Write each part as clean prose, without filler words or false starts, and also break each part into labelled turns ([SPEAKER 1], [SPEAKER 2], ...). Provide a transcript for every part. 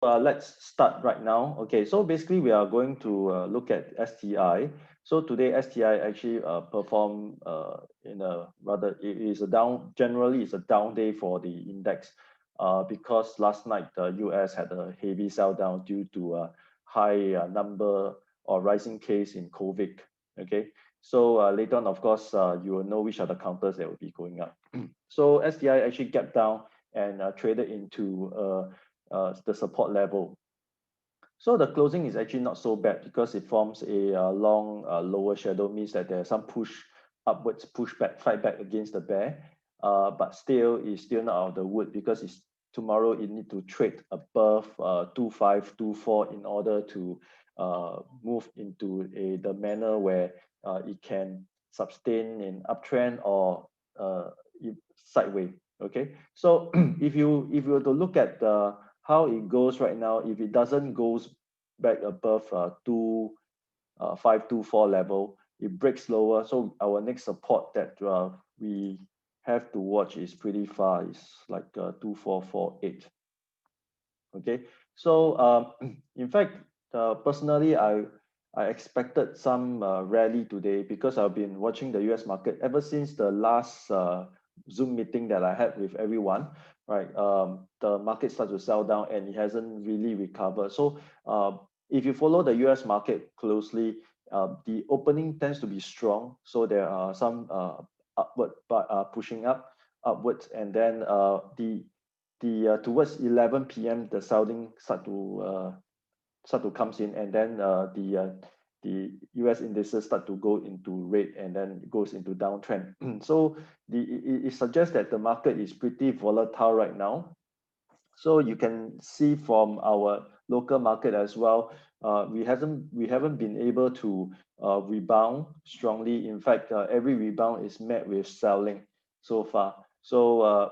[SPEAKER 1] Let's start right now. Okay, so basically we are going to look at STI. So today STI actually perform in a rather it is a down generally it's a down day for the index because last night the US had a heavy sell down due to a high number or rising case in COVID. Okay, so later on, of course, you will know which are the counters that will be going up. So STI actually gapped down and traded into the support level. So the closing is actually not so bad because it forms a long lower shadow, means that there's some push upwards, push back, fight back against the bear. But still, it's still not out of the wood because it's tomorrow it need to trade above 2524 in order to move into the manner where it can sustain an uptrend or uh, sideways. Okay, so if you were to look at how it goes right now, if it doesn't goes back above 524 level, it breaks lower. So our next support that we have to watch is pretty far. It's like 2448. Okay, so in fact, personally, I expected some rally today because I've been watching the US market ever since the last Zoom meeting that I had with everyone. Right, the market starts to sell down and it hasn't really recovered. So if you follow the US market closely, the opening tends to be strong. So there are some upward but pushing up upwards, and then the towards 11 p.m. the selling start to comes in, and then the US indices start to go into red and then it goes into downtrend. So it suggests that the market is pretty volatile right now. So you can see from our local market as well, we haven't been able to rebound strongly. In fact, every rebound is met with selling so far. So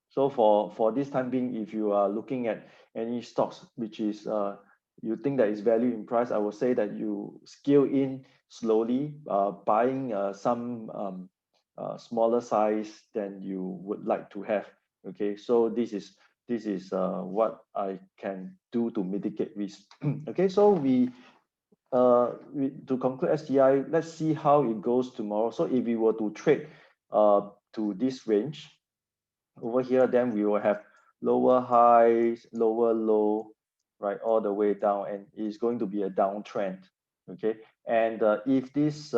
[SPEAKER 1] so for this time being, if you are looking at any stocks which is you think that is value in price, I would say that you scale in slowly, buying some smaller size than you would like to have. Okay, so this is what I can do to mitigate risk. Okay, so to conclude STI, let's see how it goes tomorrow. So if we were to trade to this range over here, then we will have lower highs, lower low, right, all the way down, and it's going to be a downtrend. Okay, and if this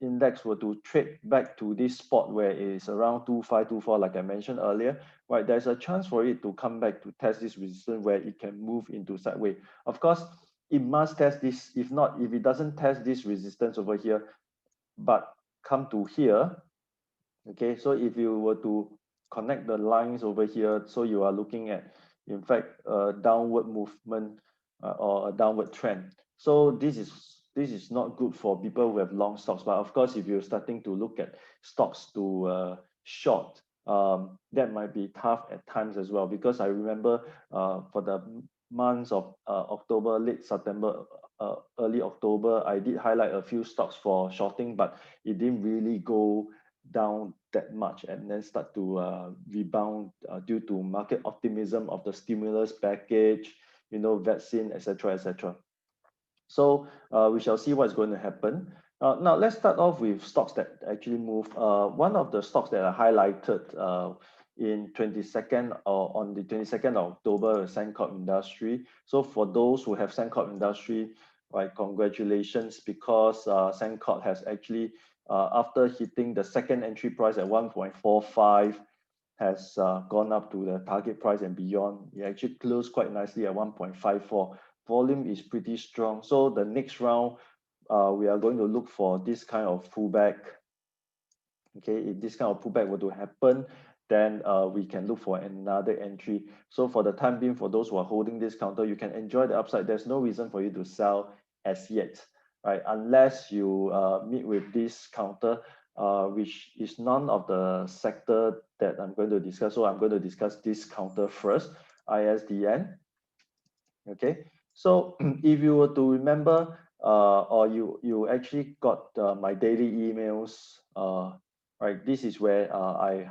[SPEAKER 1] index were to trade back to this spot where it is around 2524, like I mentioned earlier, right, there's a chance for it to come back to test this resistance where it can move into sideways. Of course, it must test this. If not, if it doesn't test this resistance over here, but come to here. Okay, so if you were to connect the lines over here, so you are looking at, in fact, a downward movement or a downward trend. So this is not good for people who have long stocks. But of course, if you're starting to look at stocks to short, that might be tough at times as well. Because I remember for the months of October, late September, early October, I did highlight a few stocks for shorting, but it didn't really go down that much and then start to rebound due to market optimism of the stimulus package, vaccine, etc., etc. So we shall see what's going to happen. Now let's start off with stocks that actually move. One of the stocks that I highlighted in 22nd or on the 22nd of October, Sembcorp Industry. So for those who have Sembcorp Industry, right, congratulations, because Sembcorp has actually, after hitting the second entry price at 1.45, has gone up to the target price and beyond. It actually closed quite nicely at 1.54. Volume is pretty strong. So the next round, we are going to look for this kind of pullback. Okay, if this kind of pullback were to happen, then we can look for another entry. So for the time being, for those who are holding this counter, you can enjoy the upside. There's no reason for you to sell as yet, right? Unless you meet with this counter, which is none of the sector that I'm going to discuss. So I'm going to discuss this counter first, ISDN. Okay, so if you were to remember, or you actually got my daily emails, right? This is where I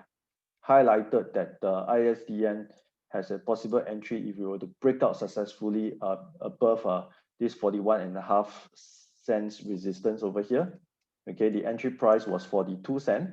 [SPEAKER 1] highlighted that the ISDN has a possible entry if we were to break out successfully above this 41.5 cents resistance over here. Okay, the entry price was 42 cents.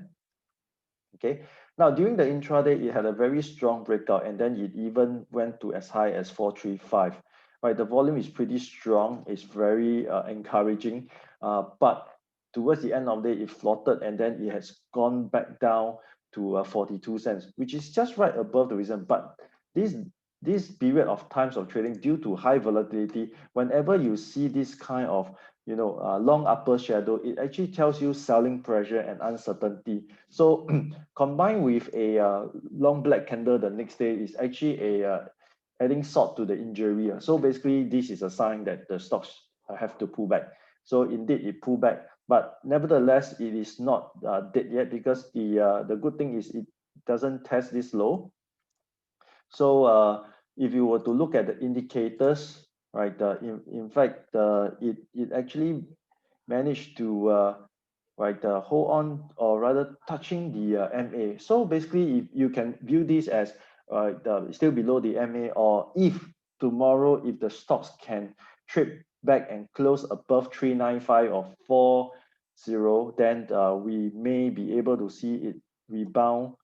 [SPEAKER 1] Okay, now during the intraday, it had a very strong breakout, and then it even went to as high as 435. Right, the volume is pretty strong. It's very encouraging, but towards the end of the day, it floated, and then it has gone back down to 42 cents, which is just right above the reason. But this period of times of trading, due to high volatility, whenever you see this kind of long upper shadow, it actually tells you selling pressure and uncertainty. So combined with a long black candle the next day is actually a adding salt to the injury. So basically, this is a sign that the stocks have to pull back. So indeed, it pulled back, but nevertheless, it is not dead yet, because the good thing is it doesn't test this low. So if you were to look at the indicators, right, in fact, it actually managed to hold on, or rather touching the MA. So basically, if you can view this as still below the MA, or if tomorrow, if the stocks can trade back and close above 395 or 40, then we may be able to see it rebound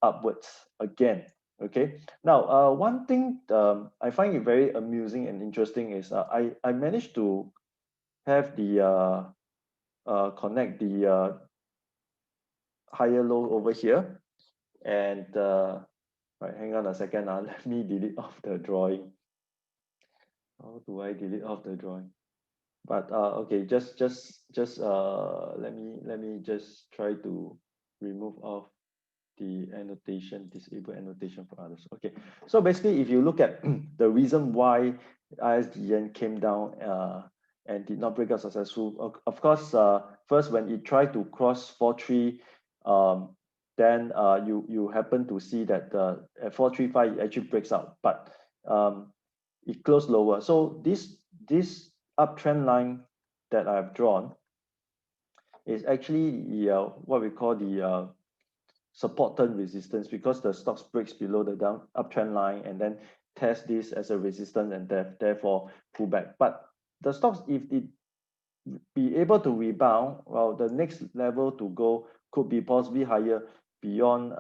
[SPEAKER 1] upwards again. Okay, now one thing I find it very amusing and interesting is I managed to have the connect the higher low over here, and right, hang on a second, let me delete off the drawing. How do I delete off the drawing? But okay, just let me just try to remove off the annotation, disable annotation for others. Okay, so basically, if you look at the reason why ISDN came down and did not break out successful, of course, first when it tried to cross 43, then you happen to see that at 435 it actually breaks out, but it closed lower. So this uptrend line that I've drawn is actually the what we call the support turn resistance, because the stocks breaks below the down uptrend line and then test this as a resistance and therefore pull back. But the stocks, if it be able to rebound, well, the next level to go could be possibly higher beyond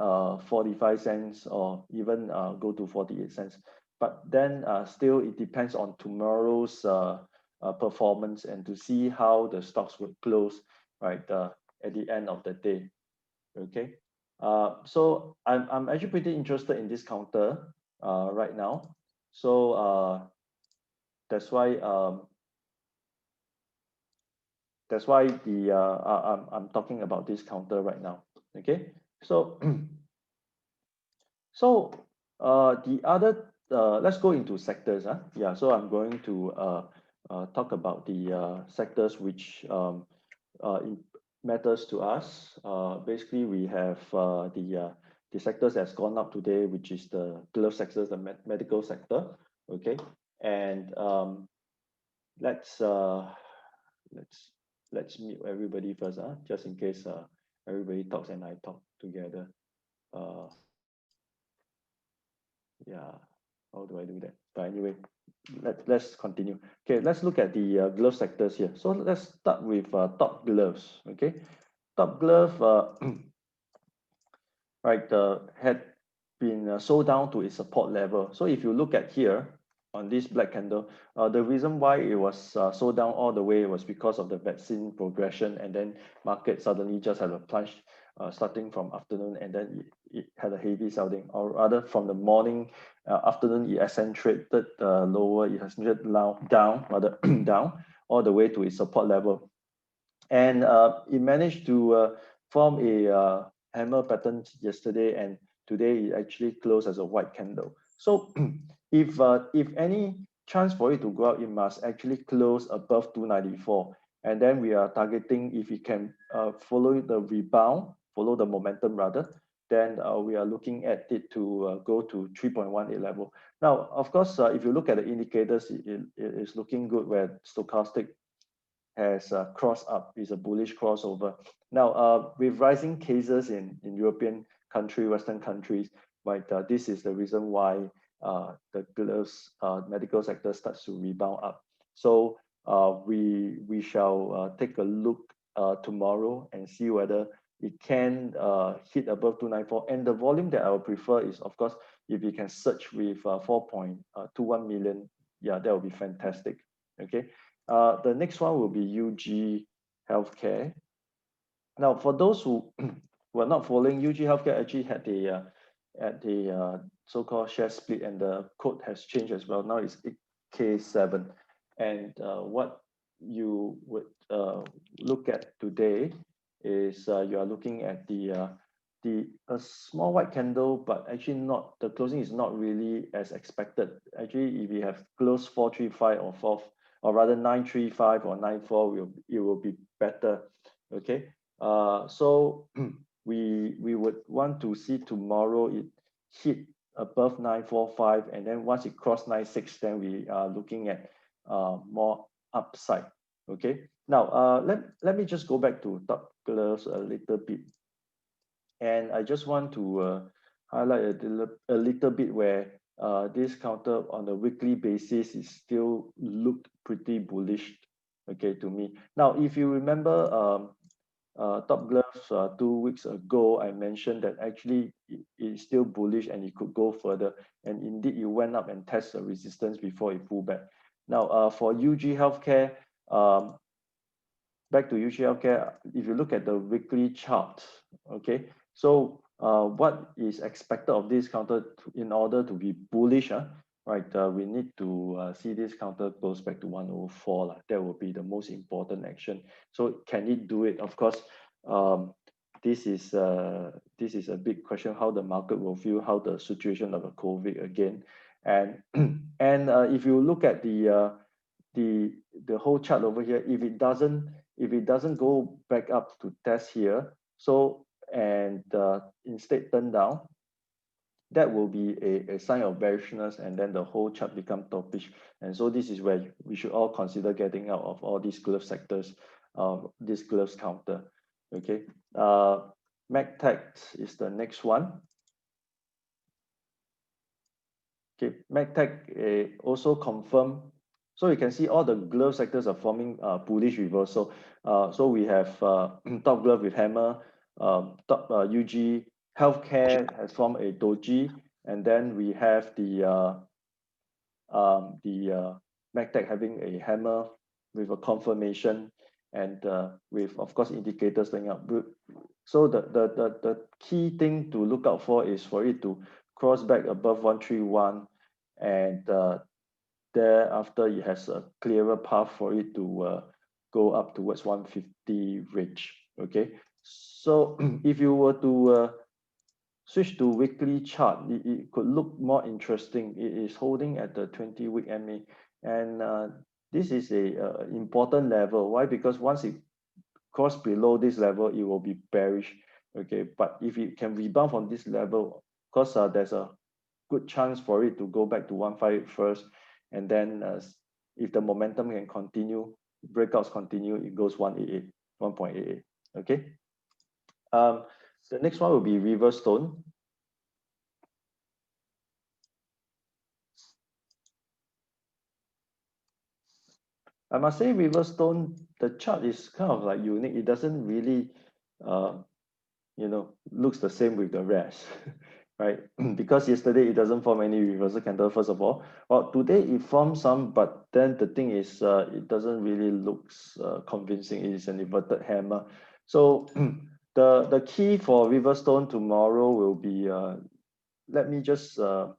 [SPEAKER 1] 45 cents, or even go to 48 cents. But then still it depends on tomorrow's performance, and to see how the stocks would close right at the end of the day. Okay. So I'm actually pretty interested in this counter right now. So that's why I'm talking about this counter right now. Okay. So so the other let's go into sectors. Yeah. So I'm going to talk about the sectors which matters to us. Basically, we have the sectors that's gone up today, which is the glove sectors, the medical sector. Okay, and let's mute everybody first, just in case everybody talks and I talk together. Yeah, how do I do that? But anyway, let's continue. Okay, let's look at the glove sectors here. So let's start with Top Gloves. Okay, Top Glove right had been sold down to its support level. So if you look at here on this black candle, the reason why it was sold down all the way was because of the vaccine progression, and then market suddenly just had a plunge starting from afternoon, and then it had a heavy selling, or rather from the morning, afternoon it accentuated lower, it has moved down, rather down all the way to its support level, and it managed to form a hammer pattern yesterday, and today it actually closed as a white candle. So if any chance for it to go up, it must actually close above 294, and then we are targeting, if it can follow the rebound, follow the momentum rather, then we are looking at it to go to 3.18 level. Now, of course, if you look at the indicators, it is looking good, where stochastic has crossed up, is a bullish crossover. Now, with rising cases in European country, Western countries, right, this is the reason why the gloves medical sector starts to rebound up. So we shall take a look tomorrow and see whether it can hit above 294. And the volume that I would prefer is, of course, if you can search with 4.21 million, yeah, that would be fantastic. Okay. The next one will be UG Healthcare. Now, for those who were not following, UG Healthcare actually had the so-called share split, and the code has changed as well. Now it's K7, and what you would look at today is you are looking at a small white candle, but actually not, the closing is not really as expected. Actually, if you have closed 435 or 4, or rather 935 or 94, it will be better. Okay. So we would want to see tomorrow it hit above 945, and then once it crossed 96, then we are looking at more upside. Okay. Now let me just go back to Top Gloves a little bit, and I just want to highlight a little bit where this counter on a weekly basis is still looked pretty bullish, okay, to me. Now, if you remember, Top Gloves 2 weeks ago, I mentioned that actually it is still bullish and it could go further. And indeed, it went up and tested resistance before it pulled back. Now, for UG Healthcare, back to UG Healthcare, if you look at the weekly chart, okay, so what is expected of this counter in order to be bullish, right? We need to see this counter goes back to 104. That will be the most important action. So can it do it? Of course, this is a big question, how the market will feel, how the situation of the COVID again. And and if you look at the whole chart over here, if it doesn't go back up to test here, so and instead turn down, that will be a sign of bearishness, and then the whole chart become topish. And so this is where we should all consider getting out of all these glove sectors, this gloves counter. Okay. MACTEC is the next one. Okay, MACTEC also confirmed. So you can see all the glove sectors are forming bullish reversal. So we have Top Glove with hammer, UG Healthcare has formed a doji, and then we have the MACTEC having a hammer with a confirmation, and with, of course, indicators going up. So the key thing to look out for is for it to cross back above 131, and thereafter it has a clearer path for it to go up towards 150 range. Okay, so if you were to switch to weekly chart, it could look more interesting. It is holding at the 20-week MA, and this is a important level. Why? Because once it cross below this level, it will be bearish. Okay, but if it can rebound from this level, because there's a good chance for it to go back to 158 first, and then if the momentum can continue, breakouts continue, it goes 188, 1.88. Okay. The next one will be Riverstone. I must say, Riverstone, the chart is kind of like unique. It doesn't really, looks the same with the rest, right? Because yesterday it doesn't form any reversal candle, first of all. Well, today it formed some, but then the thing is, it doesn't really looks convincing. It is an inverted hammer. So the key for Riverstone tomorrow will be, let me just, plot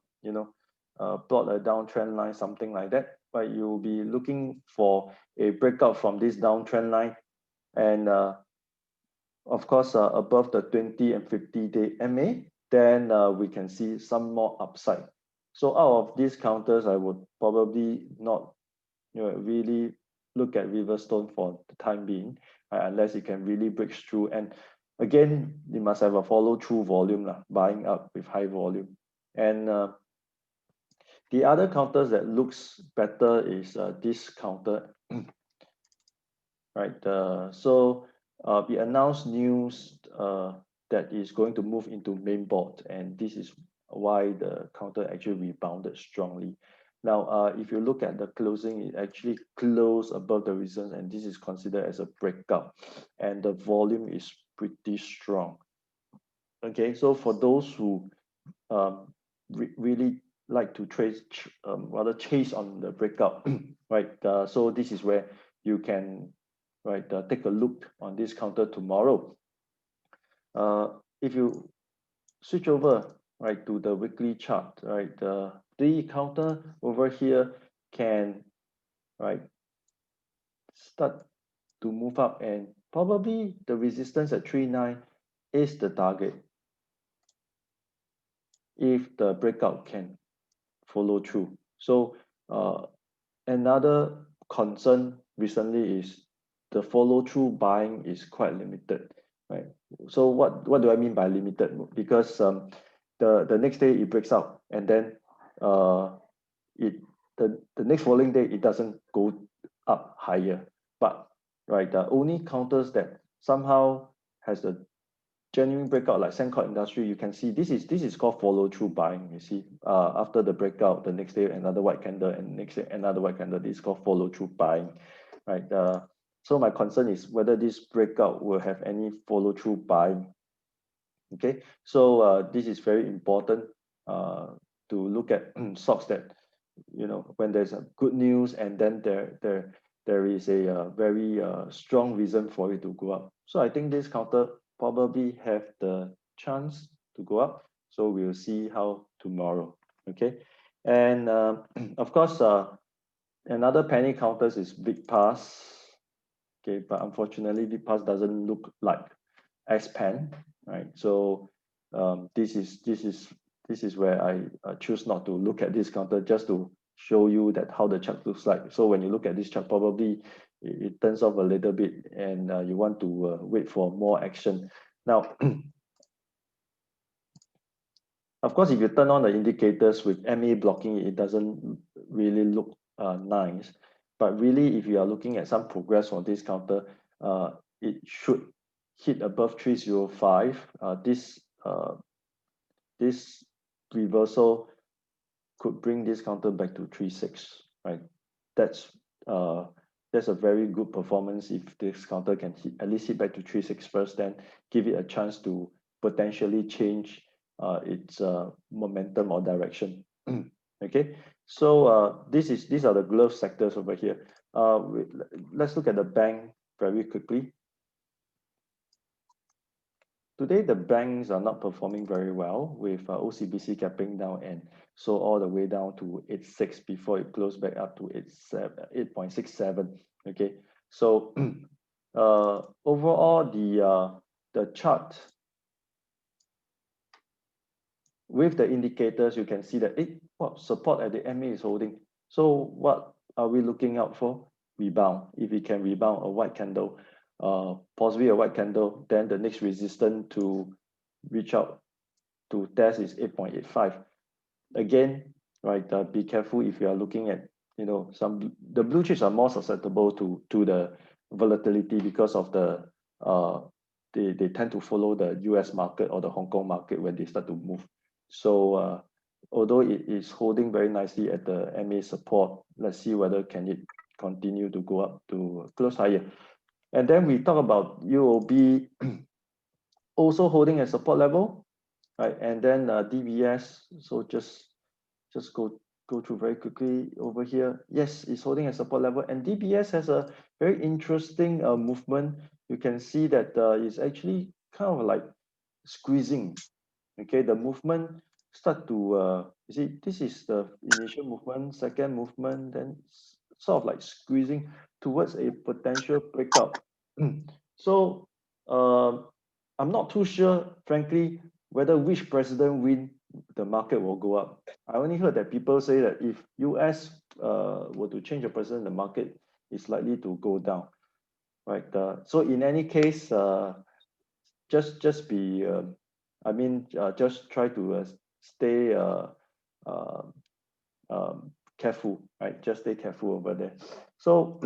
[SPEAKER 1] a downtrend line, something like that. But you'll be looking for a breakout from this downtrend line, and of course, above the 20 and 50-day MA, then we can see some more upside. So out of these counters, I would probably not, really look at Riverstone for the time being, unless it can really break through. And again, you must have a follow-through volume, buying up with high volume. And the other counters that looks better is this counter, right? So we announced news that is going to move into main board, and this is why the counter actually rebounded strongly. Now, if you look at the closing, it actually closed above the resistance, and this is considered as a breakout, and the volume is pretty strong. Okay, so for those who really like to trade, rather chase on the breakout, right? So this is where you can, right, take a look on this counter tomorrow. If you switch over, right, to the weekly chart, right, the counter over here can, right, start to move up, and probably the resistance at 39 is the target if the breakout can follow through. So another concern recently is the follow through buying is quite limited, right? So what do I mean by limited? Because the next day it breaks out, and then it the next following day it doesn't go up higher. But right, the only counters that somehow has a genuine breakout like Sembcorp Industry, you can see this is called follow through buying. You see, after the breakout, the next day another white candle, and next day another white candle. This is called follow through buying, right? So my concern is whether this breakout will have any follow through buying. Okay, so this is very important to look at stocks that, you know, when there's a good news, and then there is a very strong reason for it to go up. So I think this counter probably have the chance to go up. So we'll see how tomorrow. Okay, and of course, another penny counters is VIGPASS. Okay, but unfortunately, VIGPASS doesn't look like XPeng, right? So this is where I choose not to look at this counter, just to show you that how the chart looks like. So when you look at this chart, probably it turns off a little bit, and you want to wait for more action. Now, of course, if you turn on the indicators with MA blocking, it doesn't really look nice. But really, if you are looking at some progress on this counter, it should hit above 305. This reversal could bring this counter back to 36, right? That's uh, that's a very good performance. If this counter can hit, at least hit back to 36 first, then give it a chance to potentially change its momentum or direction. Okay, so these are the glove sectors over here. Let's look at the bank very quickly. Today, the banks are not performing very well, with OCBC capping down, and so all the way down to 86 before it closed back up to 8.67. Okay, so overall, the chart with the indicators, you can see that support at the MA is holding. So what are we looking out for? Rebound. If it can rebound, a white candle, possibly a white candle, then the next resistance to reach out to test is 8.85. Again, right, be careful if you are looking at, you know, the blue chips are more susceptible to the volatility because of the they tend to follow the US market or the Hong Kong market when they start to move. So although it is holding very nicely at the MA support, let's see whether can it continue to go up to close higher. And then we talk about UOB also holding a support level, right? And then DBS, so just go through very quickly over here. Yes, it's holding a support level, and DBS has a very interesting movement. You can see that it's actually kind of like squeezing. Okay, the movement start to you see, this is the initial movement, second movement, then sort of like squeezing towards a potential breakout. So I'm not too sure, frankly, whether which president win, the market will go up. I only heard that people say that if US were to change the president, the market is likely to go down, right? So in any case, just be, just try to stay um, careful, right? Just stay careful over there. So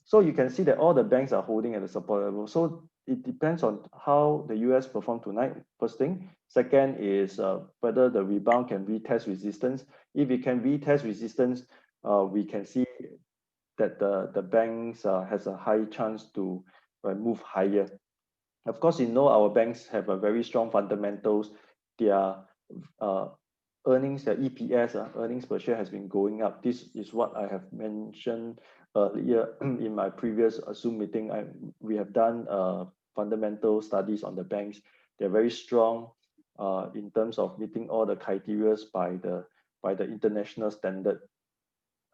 [SPEAKER 1] so you can see that all the banks are holding at the support level. So it depends on how the US perform tonight, first thing. Second is whether the rebound can retest resistance. If it can retest resistance, we can see that the banks has a high chance to move higher. Of course, our banks have a very strong fundamentals. Their uh, earnings, their EPS, earnings per share has been going up. This is what I have mentioned earlier in my previous Zoom meeting. We have done fundamental studies on the banks. They're very strong in terms of meeting all the criteria by the international standard.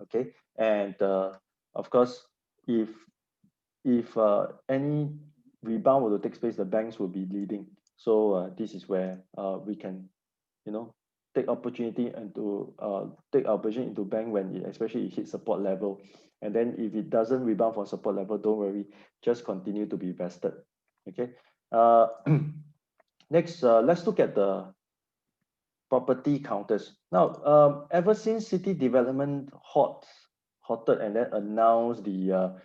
[SPEAKER 1] Okay, and of course, if any rebound were to take place, the banks will be leading. So this is where we can, take opportunity and to take opportunity into bank when especially it hits support level. And then if it doesn't rebound from support level, don't worry, just continue to be vested. Okay. Next, let's look at the property counters. Now, ever since City Development halted and then announced the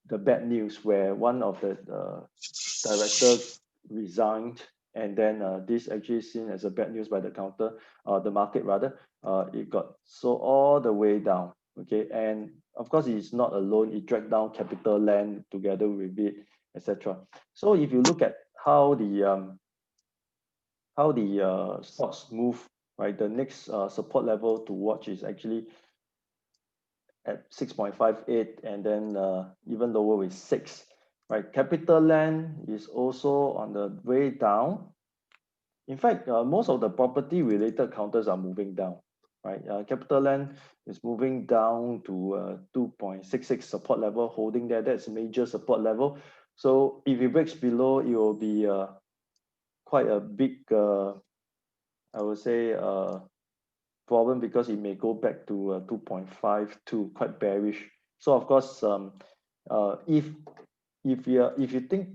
[SPEAKER 1] the bad news where one of the directors resigned, and then this actually seen as a bad news by the the market rather, it got so all the way down. Okay, and of course it's not alone. It dragged down CapitaLand together with it, etc. So if you look at how the stocks move, right? The next support level to watch is actually at 6.58, and then even lower with 6, right? CapitaLand is also on the way down. In fact, most of the property related counters are moving down, right? CapitaLand is moving down to 2.66 support level, holding there. That's major support level. So if it breaks below, it will be quite a big I would say problem, because it may go back to 2.52, quite bearish. So of course, if you think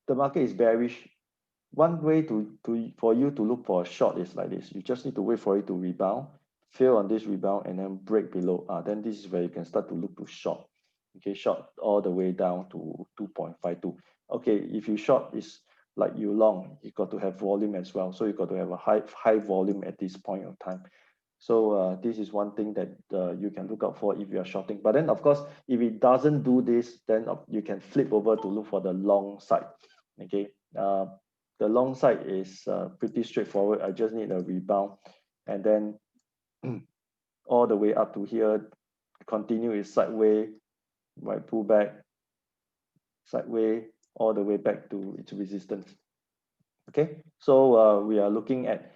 [SPEAKER 1] the market is bearish, one way for you to look for a short is like this. You just need to wait for it to rebound, fail on this rebound, and then break below. Then this is where you can start to look to short. Okay, short all the way down to 2.52. Okay, if you short is like you long, you got to have volume as well. So you got to have a high volume at this point of time. So this is one thing that you can look out for if you are shorting. But then of course, if it doesn't do this, then you can flip over to look for the long side. Okay, the long side is pretty straightforward. I just need a rebound, and then all the way up to here, continue is sideways, right, pull back, sideways, all the way back to its resistance. Okay, so we are looking at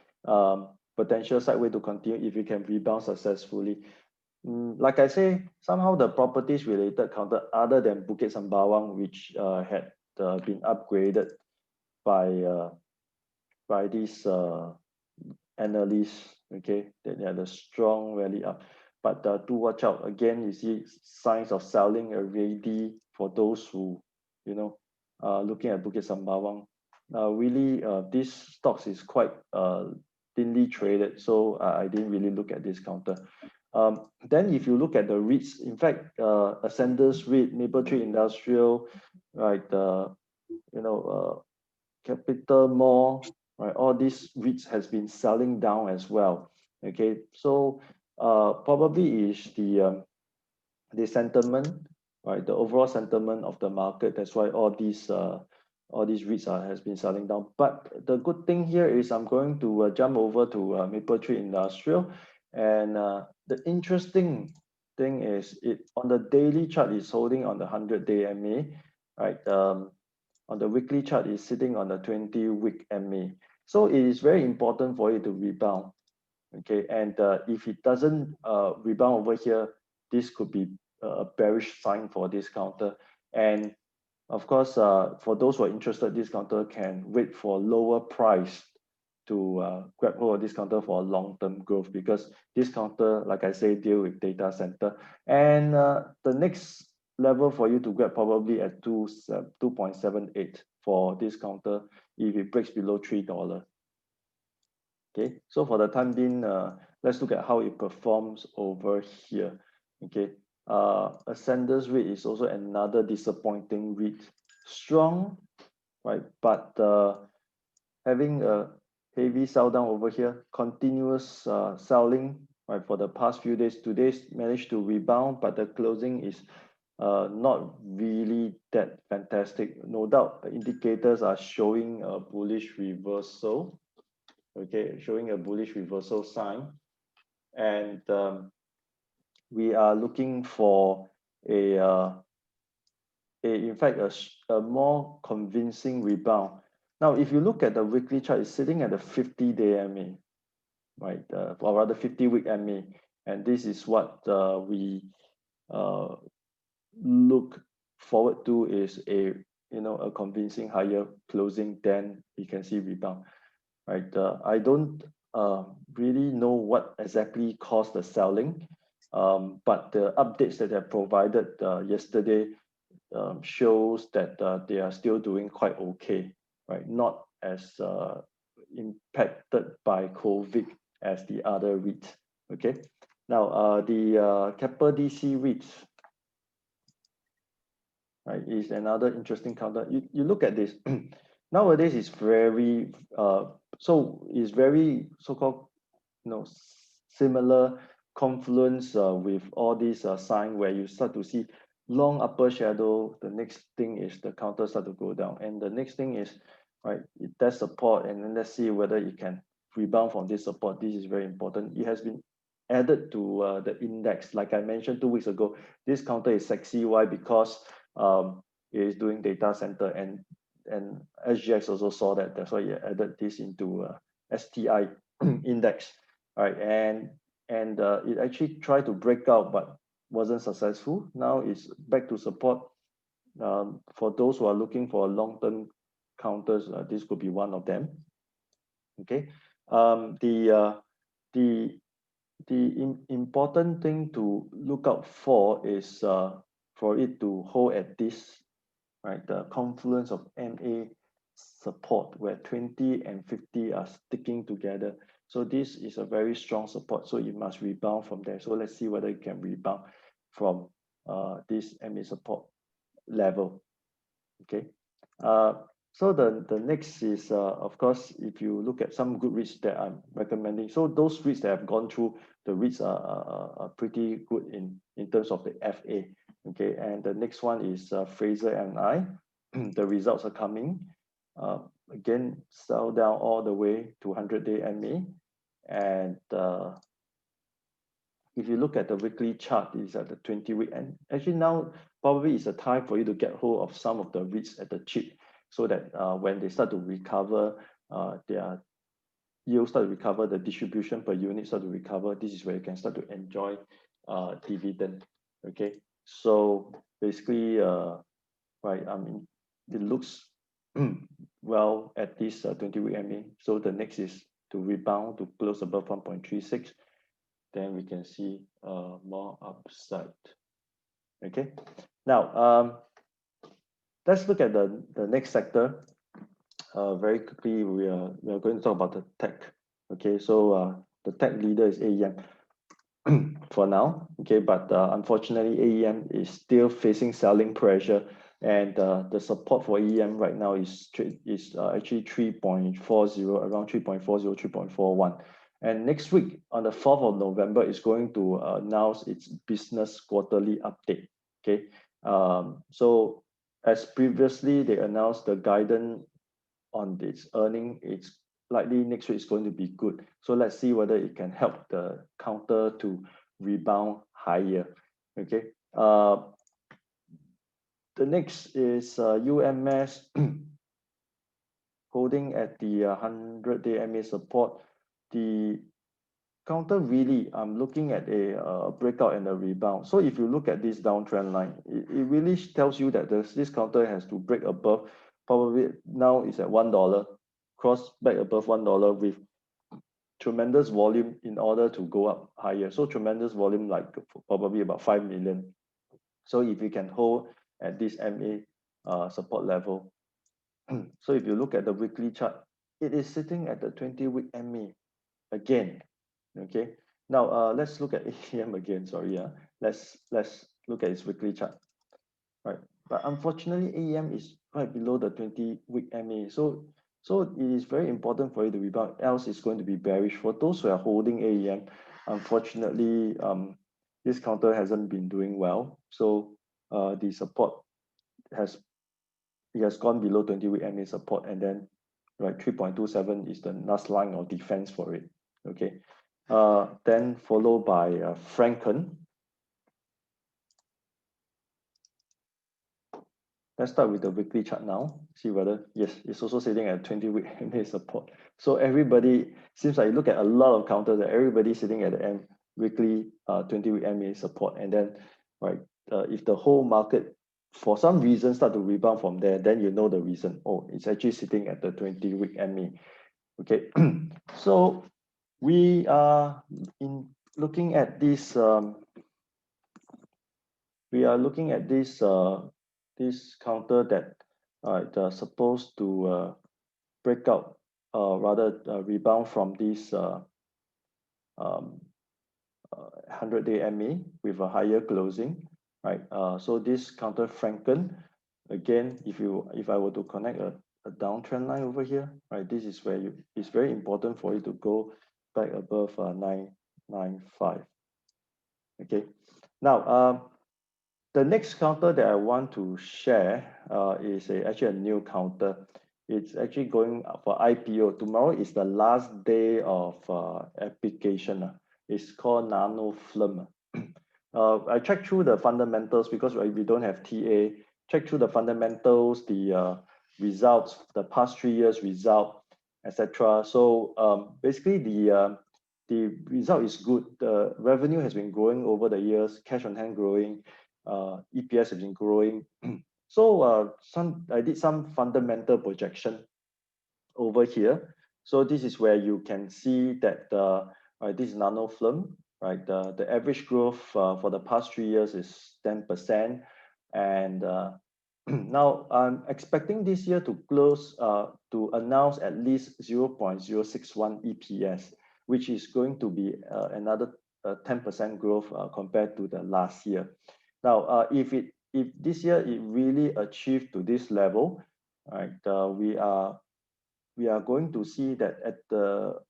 [SPEAKER 1] potential sideways to continue if you can rebound successfully. Like I say, somehow the properties related counter other than Bukit Sembawang, which had been upgraded by these analysts, okay, that they had a strong rally up. But do watch out. Again, you see signs of selling already for those who, looking at Bukit Sembawang. Really, this stocks is quite thinly traded, so I didn't really look at this counter. Then if you look at the REITs, in fact, Ascendas REIT, Mapletree Industrial, right, Capital Mall, right, all these REITs has been selling down as well. Okay, so probably is the sentiment, right, the overall sentiment of the market. That's why all these REITs has been selling down. But the good thing here is I'm going to jump over to Mapletree Industrial, and the interesting thing is it on the daily chart is holding on the 100-day MA, right? On the weekly chart is sitting on the 20-week MA. So it is very important for it to rebound. Okay, and if it doesn't rebound over here, this could be a bearish sign for this counter. And of course, for those who are interested, this counter can wait for lower price to grab hold of this counter for long-term growth, because this counter, like I say, deal with data center. And the next level for you to grab probably at 2.78 for this counter if it breaks below $3. Okay, so for the time being, let's look at how it performs over here. Okay, Ascenders REIT is also another disappointing REIT. Strong, right? But having a heavy sell down over here, continuous selling, right, for the past few days. Today's managed to rebound, but the closing is not really that fantastic. No doubt, indicators are showing a bullish reversal. Okay, showing a bullish reversal sign, and we are looking for a, in fact, a more convincing rebound. Now, if you look at the weekly chart, it's sitting at the 50-day MA, right? Or rather 50-week MA, and this is what we look forward to, is a a convincing higher closing, then you can see rebound, right? I don't really know what exactly caused the selling, but the updates that they provided yesterday shows that they are still doing quite okay, right? Not as impacted by COVID as the other REITs. Okay. Now, the Keppel DC REITs, right, is another interesting counter. You look at this. Nowadays, it's very it's very so-called, similar confluence with all these signs where you start to see long upper shadow. The next thing is the counter start to go down, and the next thing is, right, it does support, and then let's see whether it can rebound from this support. This is very important. It has been added to the index. Like I mentioned 2 weeks ago, this counter is sexy. Why? Because it is doing data center, and SGX also saw that. That's why it added this into STI index. Right, and it actually tried to break out but wasn't successful. Now it's back to support. For those who are looking for long-term counters, this could be one of them. Okay. The important thing to look out for is for it to hold at this, right, the confluence of MA support, where 20 and 50 are sticking together. So this is a very strong support, so it must rebound from there. So let's see whether it can rebound from this MA support level. Okay. So the next is, of course, if you look at some good REITs that I'm recommending. So those REITs that have gone through, the REITs are pretty good in terms of the FA. Okay, and the next one is Fraser MI. The results are coming. Again, sell down all the way to 100-day MA. And if you look at the weekly chart, it's at the 20-week. And actually now probably is a time for you to get hold of some of the REITs at the cheap, so that when they start to recover, their yield start to recover, the distribution per unit start to recover. This is where you can start to enjoy dividend. Okay, so basically, right, I mean, it looks well at this 20-week MA. So the next is to rebound to close above 1.36. Then we can see more upside. Okay, now let's look at the next sector. Very quickly, we are going to talk about the tech. Okay, so the tech leader is AEM for now. Okay, but unfortunately, AEM is still facing selling pressure, and the support for AEM right now is actually 3.40, around 3.40, 3.41. And next week, on the 4th of November, is going to announce its business quarterly update. Okay, so as previously they announced the guidance on its earning, it's likely next week is going to be good. So let's see whether it can help the counter to rebound higher. Okay. The next is UMS holding at the 100-day MA support. The counter really, I'm looking at a breakout and a rebound. So if you look at this downtrend line, it really tells you that this counter has to break above. Probably now it's at $1, cross back above $1 with tremendous volume in order to go up higher. So tremendous volume, like probably about 5 million. So if you can hold at this MA support level. So if you look at the weekly chart, it is sitting at the 20-week MA again. Okay, now let's look at AEM again. Sorry, let's look at its weekly chart, right? But unfortunately, AEM is right below the 20-week MA. So it is very important for you to rebound, else it's going to be bearish. For those who are holding AEM, unfortunately, this counter hasn't been doing well. So the support has gone below 20-week MA support, and then right 3.27 is the last line of defense for it. Okay, then followed by Franken. Let's start with the weekly chart now. See whether, yes, it's also sitting at 20-week MA support. So everybody seems like, look at a lot of counters that everybody sitting at the weekly 20-week MA support. And then, right, if the whole market for some reason start to rebound from there, then you know the reason. Oh, it's actually sitting at the 20-week MA. Okay, so we are looking at this. We are looking at this this counter that it's supposed to break out, rather rebound from this 100-day MA with a higher closing, right? So this counter Franken, again, if I were to connect a downtrend line over here, right? This is where it's very important for you to go back above 995. Okay, now the next counter that I want to share is actually a new counter. It's actually going for IPO. Tomorrow is the last day of application. It's called NanoFilm. I checked through the fundamentals because we don't have TA. Check through the fundamentals, the results, the past 3 years result, etc. So basically the result is good. The revenue has been growing over the years, cash on hand growing, EPS has been growing. So I did some fundamental projection over here. So this is where you can see that this is NanoFilm, right? The average growth for the past 3 years is 10%. And now I'm expecting this year to close, to announce at least 0.061 EPS, which is going to be another 10% growth compared to the last year. Now, if this year it really achieved to this level, right, we are going to see that at the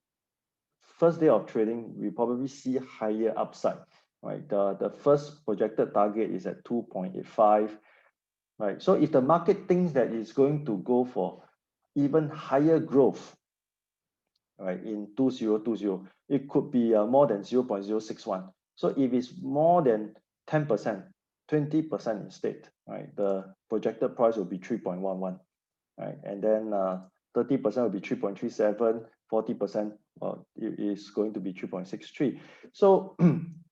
[SPEAKER 1] first day of trading, we probably see higher upside, right? The first projected target is at 2.85, right? So if the market thinks that it's going to go for even higher growth, right, in 2020, it could be more than 0.061. So if it's more than 10%, 20% instead, right, the projected price will be 3.11, right? And then 30% will be 3.37, 40% it is going to be 3.63. So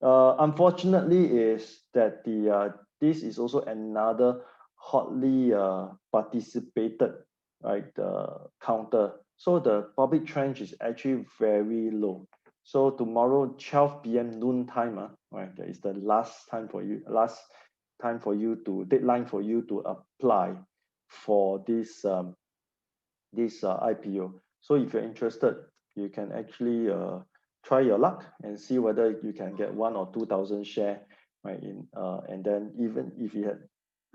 [SPEAKER 1] unfortunately is that this is also another hotly participated, right, counter. So the public tranche is actually very low. So tomorrow 12 p.m. noon time, right, that is the last time for you deadline for you to apply for this IPO. So if you're interested, you can actually try your luck and see whether you can get 1,000 or 2,000 share, right? And then even if you had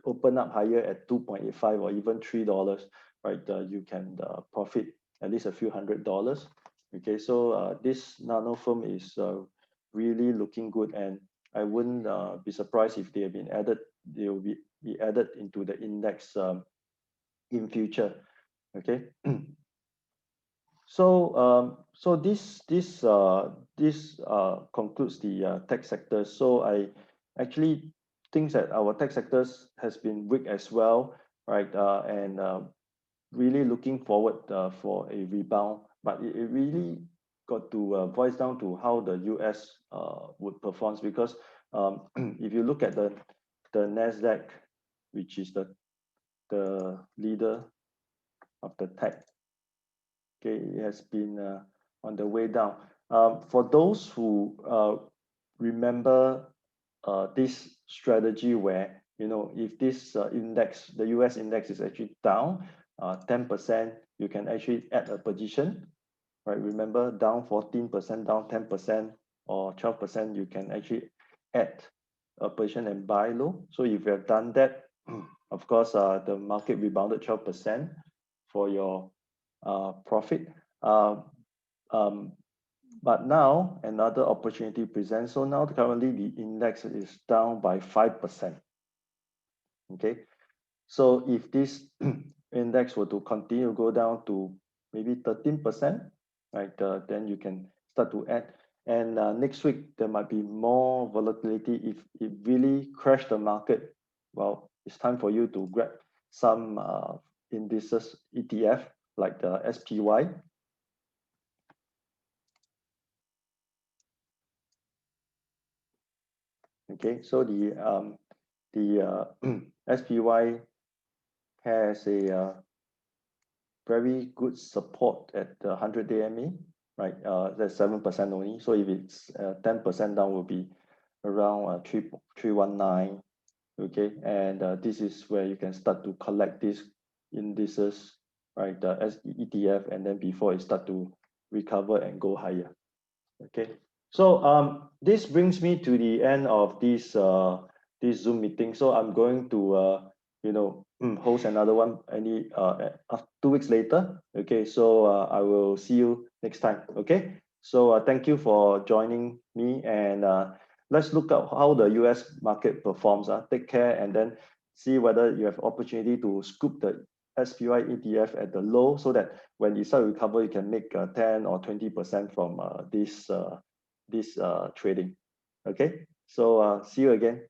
[SPEAKER 1] open up higher at 2.85 or even $3, right? You can profit at least a few $100s. Okay, so this NanoFilm is really looking good, and I wouldn't be surprised if they have been added. They will be added into the index in future. Okay. So this concludes the tech sector. So I actually think that our tech sectors has been weak as well, right? And really looking forward for a rebound, but it really got to boils down to how the US would perform, because if you look at the Nasdaq, which is the leader of the tech, okay, it has been on the way down. For those who remember this strategy where, you know, if this index, the US index is actually down 10%, you can actually add a position, right? Remember, down 14%, down 10%, or 12%, you can actually add position and buy low. So if you have done that, of course, the market rebounded 12% for your profit. But now another opportunity presents. So now currently the index is down by 5%. Okay, so if this index were to continue to go down to maybe 13%, right, then you can start to add. And next week there might be more volatility. If it really crashed the market, well, it's time for you to grab some indices ETF like the SPY. Okay, so the SPY has a very good support at the 100-day MA, right? That's 7% only. So if it's 10% down, will be around 319. Okay, and this is where you can start to collect these indices, right? The ETF, and then before it start to recover and go higher. Okay, so this brings me to the end of this this Zoom meeting. So I'm going to host another one 2 weeks later. Okay, so I will see you next time. Okay, so thank you for joining me, and let's look at how the US market performs. Take care, and then see whether you have opportunity to scoop the SPY ETF at the low, so that when you start to recover, you can make 10 or 20% from this trading. Okay, so see you again.